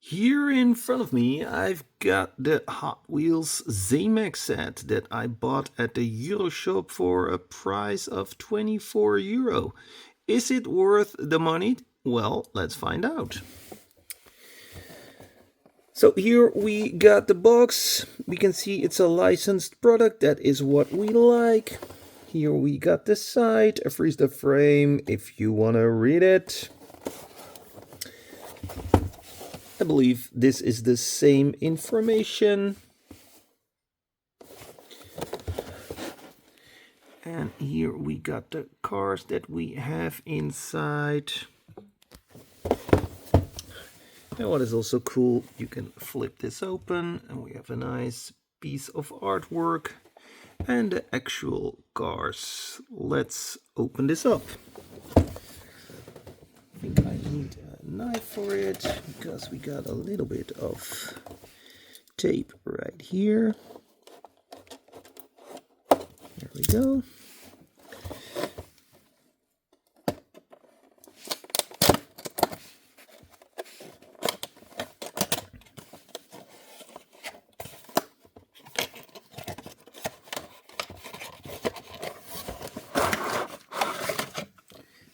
Here in front of me, I've got the Hot Wheels Zamac set that I bought at the Euro shop for a price of €24. Is it worth the money? Well, let's find out. So here we got the box. We can see it's a licensed product. That is what we like. Here we got the side. I freeze the frame if you want to read it. I believe this is the same information. And here we got the cars that we have inside. And what is also cool, you can flip this open and we have a nice piece of artwork and the actual cars. Let's open this up. I think I need a knife for it because we got a little bit of tape right here. There we go.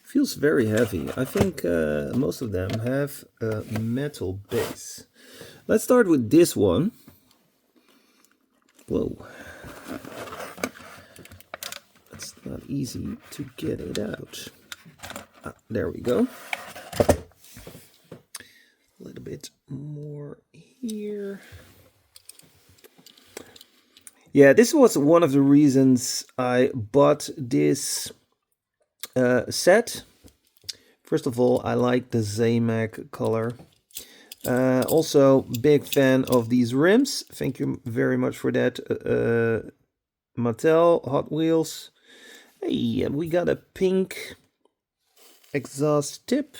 Feels very heavy. I think most of them have a metal base. Let's start with this one. Whoa. It's not easy to get it out. There we go. A little bit more here. Yeah, this was one of the reasons I bought this set. First of all, I like the Zamac color. Also, big fan of these rims. Thank you very much for that, Mattel, Hot Wheels. Hey, and we got a pink exhaust tip.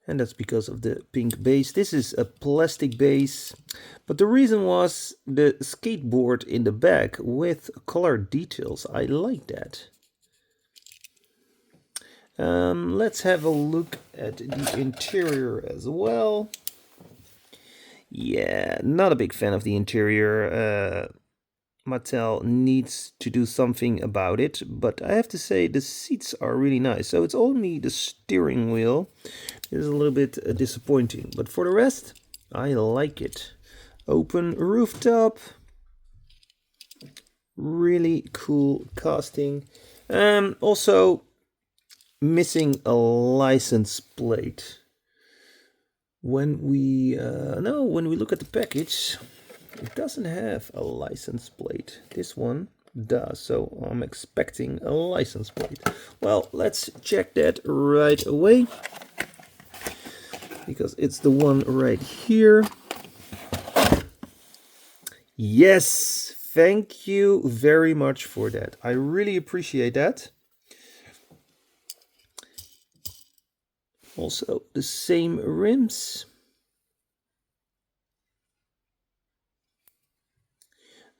And that's because of the pink base. This is a plastic base. But the reason was the skateboard in the back with colored details. I like that. Let's have a look at the interior as well. Yeah, not a big fan of the interior. Mattel needs to do something about it, but I have to say the seats are really nice. So it's only the steering wheel is a little bit disappointing, but for the rest, I like it. Open rooftop. Really cool casting. Also missing a license plate. When we look at the package, it doesn't have a license plate. This one does, so I'm expecting a license plate. Well, let's check that right away because it's the one right here. Yes, thank you very much for that. I really appreciate that. Also, the same rims.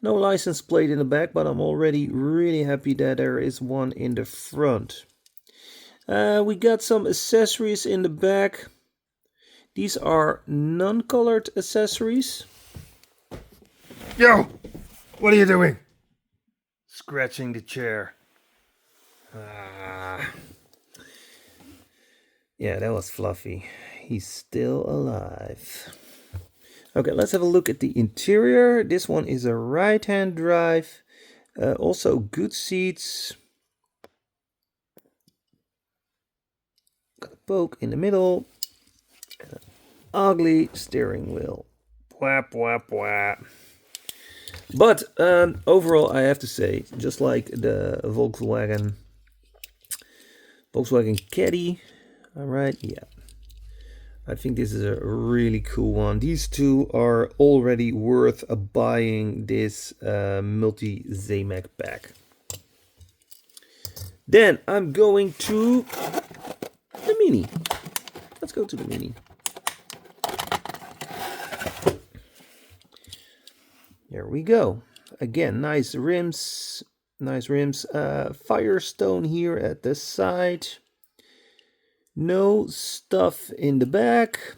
No license plate in the back, but I'm already really happy that there is one in the front. We got some accessories in the back. These are non-colored accessories. Yo, what are you doing? Scratching the chair. Yeah, that was Fluffy. He's still alive. Okay, let's have a look at the interior. This one is a right-hand drive. Also good seats. Got a poke in the middle. And an ugly steering wheel. Whap, whap, whap. But overall, I have to say, just like the Volkswagen Caddy. All right, yeah. I think this is a really cool one. These two are already worth buying this multi-Zamac pack. Then I'm going to the Mini. Let's go to the Mini. There we go. Again, nice rims. Firestone here at the side. No stuff in the back.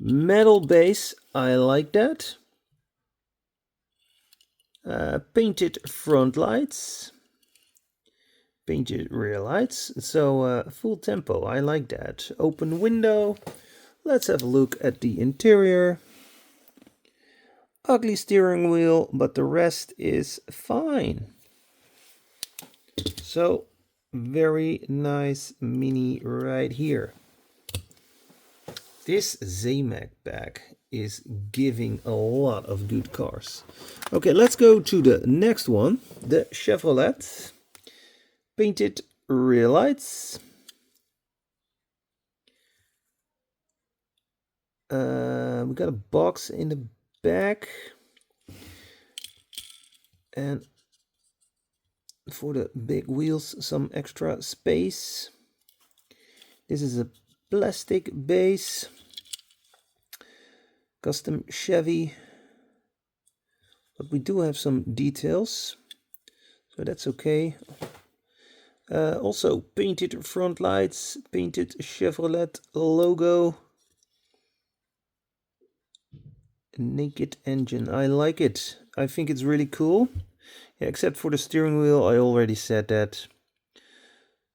Metal base, I like that. Painted front lights. Painted rear lights. So full tempo, I like that. Open window. Let's have a look at the interior. Ugly steering wheel, but the rest is fine. So very nice Mini right here. This Zamac pack is giving a lot of good cars. Okay, let's go to the next one, the Chevrolet. Painted rear lights. We got a box in the back. And for the big wheels, some extra space. This is a plastic base. Custom Chevy. But we do have some details, so that's okay. Also painted front lights, painted Chevrolet logo. Naked engine, I like it. I think it's really cool. Yeah, except for the steering wheel, I already said that.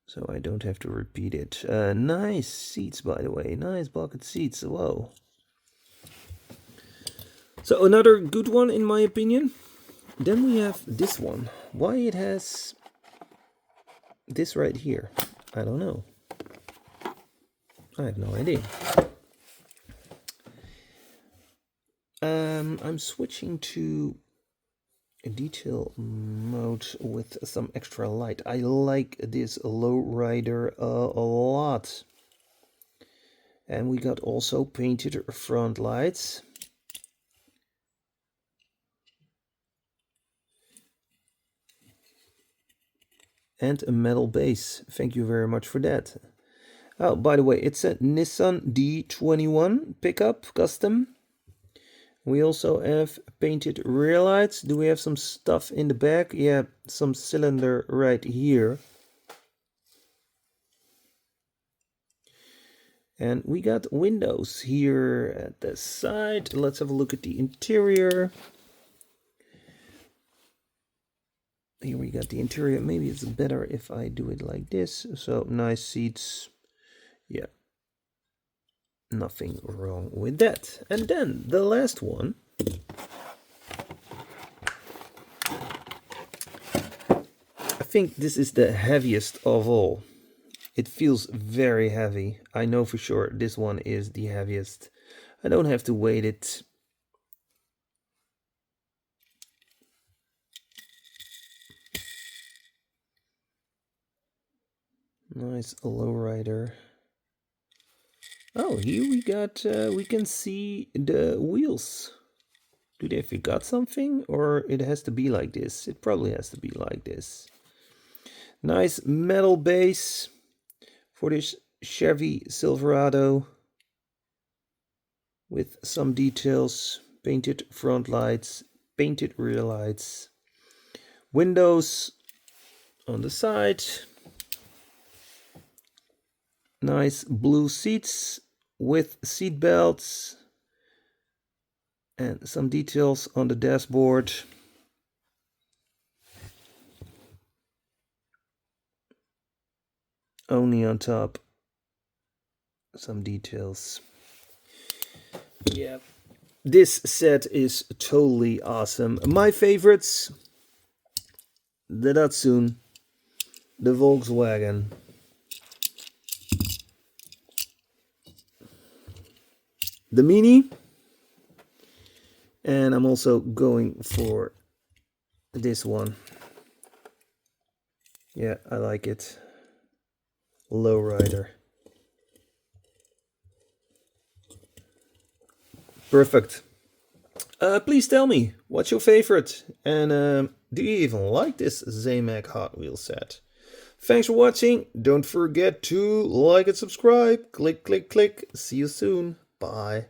So I don't have to repeat it. Nice seats, by the way. Nice bucket seats. Whoa. So another good one in my opinion. Then we have this one. Why it has this right here, I don't know. I have no idea. I'm switching to a detail mode with some extra light. I like this lowrider a lot. And we got also painted front lights. And a metal base. Thank you very much for that. Oh, by the way, it's a Nissan D21 pickup custom. We also have painted rear lights. Do we have some stuff in the back? Yeah, some cylinder right here. And we got windows here at the side. Let's have a look at the interior. Here we got the interior. Maybe it's better if I do it like this. So nice seats. Yeah. Nothing wrong with that. And then the last one. I think this is the heaviest of all. It feels very heavy. I know for sure this one is the heaviest. I don't have to weight it. Nice lowrider. Oh, here we got, we can see the wheels. Do they forgot something? Or it has to be like this? It probably has to be like this. Nice metal base for this Chevy Silverado. With some details. Painted front lights, painted rear lights. Windows on the side. Nice blue seats with seat belts and some details on the dashboard. Only on top some details. Yeah, this set is totally awesome. My favorites: the Datsun, the Volkswagen, the Mini, and I'm also going for this one. Yeah, I like it. Lowrider. Perfect. Please tell me, what's your favorite? And do you even like this Zamac Hot Wheels set? Thanks for watching. Don't forget to like and subscribe. Click, click, click. See you soon. Bye.